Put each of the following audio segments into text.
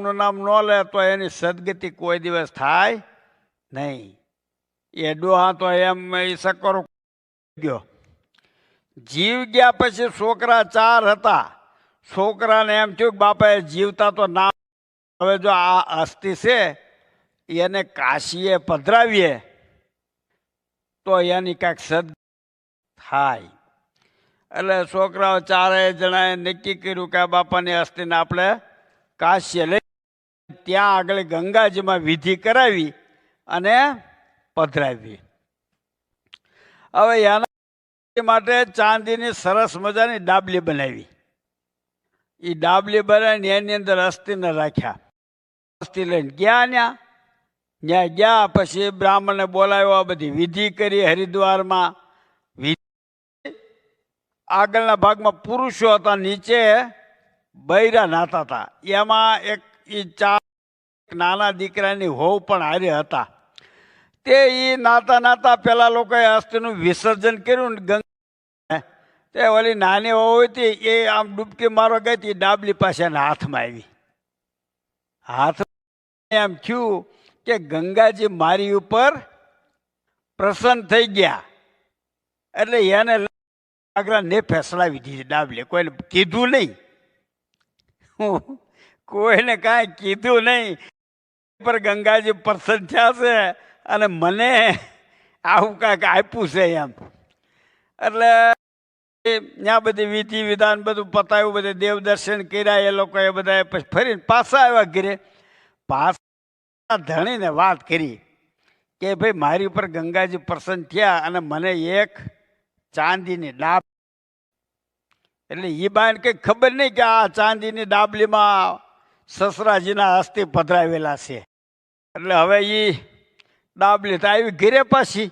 નું નામ ન લે તો એની સદગતિ કોઈ દિવસ થાય નહીં. એ ડોહા તો એમ સકરો ગયો. જીવ ગયા પછી છોકરા 4 હતા. છોકરાને એમ થયું કે બાપાએ જીવતા તો ના, હવે જો આ અસ્થિ છે એને કાશીએ પધરાવીએ તો એની કાંઈક સદ થાય. એટલે છોકરાઓ 4 જણાએ નક્કી કર્યું કે આ બાપાની અસ્થિને આપણે કાશીએ લઈ ત્યાં આગળ ગંગાજીમાં વિધિ કરાવી અને પધરાવી. હવે એના માટે ચાંદીની સરસ મજાની ડાબલી બનાવી. એ ડાબલી બનાવીને એની અંદર અસ્થિને રાખ્યા. અસ્થિ લઈને ગયા ત્યાં ગયા પછી બ્રાહ્મણને બોલાવ્યો, બધી વિધિ કરી હરિદ્વારમાં. આગળના ભાગમાં પુરુષો હતા, નીચે બૈરા નાતા હતા. એમાં એક 4 નાના દીકરાની હોવ પણ હારે હતા. તે એ નાતા પેલા લોકોએ અસ્થિનું વિસર્જન કર્યું ને ગંગા. તે ઓલી નાની હોવ હતી એ આમ ડૂબકી મારવા ગઈ હતી, ડાબલી પાસે એના હાથમાં આવી. હાથમાં એમ થયું કે ગંગાજી મારી ઉપર પ્રસન્ન થઈ ગયા. એટલે એને આગ્રાને ફેસલાવી દીધી ડાબલી. કોઈને કીધું નહીં, કોઈને કાંઈ કીધું નહીં, પર ગંગાજી પ્રસન્ન થયા છે અને મને આવું કાંઈક આપ્યું છે એમ. એટલે ત્યાં બધી વિધિ વિધાન બધું પતાવ્યું, બધે દેવ દર્શન કર્યા એ લોકોએ બધા. પછી ફરીને પાછા આવ્યા ઘરે. પાછા ધણીને વાત કરી કે ભાઈ મારી ઉપર ગંગાજી પ્રસન્ન થયા અને મને એક ચાંદીની ડાબ. એટલે એ બાને કંઈ ખબર નહીં કે આ ચાંદીની ડાબલીમાં સસરાજીના અસ્થિ પધરાવેલા છે. એટલે હવે એ ડાબલી તો આવી ઘરે. પાછી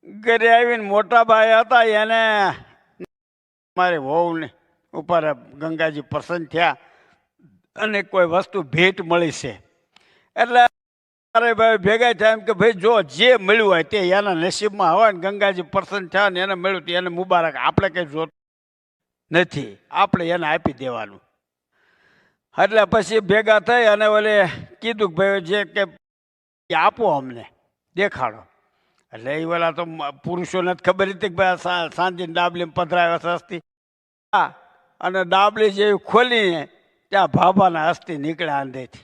ઘરે આવીને મોટા ભાઈ હતા એને મારે વહુને ઉપર ગંગાજી પ્રસન્ન થયા અને કોઈ વસ્તુ ભેટ મળી છે. એટલે મારે ભાઈ ભેગા થયા એમ કે ભાઈ જો જે મળ્યું હોય તે એના નસીબમાં હોય ને ગંગાજી પ્રસન્ન થયા ને એને મળ્યું એને મુબારક. આપણે કંઈ જોતું નથી, આપણે એને આપી દેવાનું. એટલે પછી ભેગા થઈ અને ઓલે કીધું કે ભાઈ જે કે આપો અમને દેખાડો. એટલે એ ઓલા તો પુરુષોને જ ખબર હતી કે ભાઈ સાંજની ડાબલી પધરાવ્યો અસ્થિ. હા, અને ડાબલી જેવી ખોલીને ત્યાં ભાભાના અસ્થિ નીકળ્યા અંદરથી.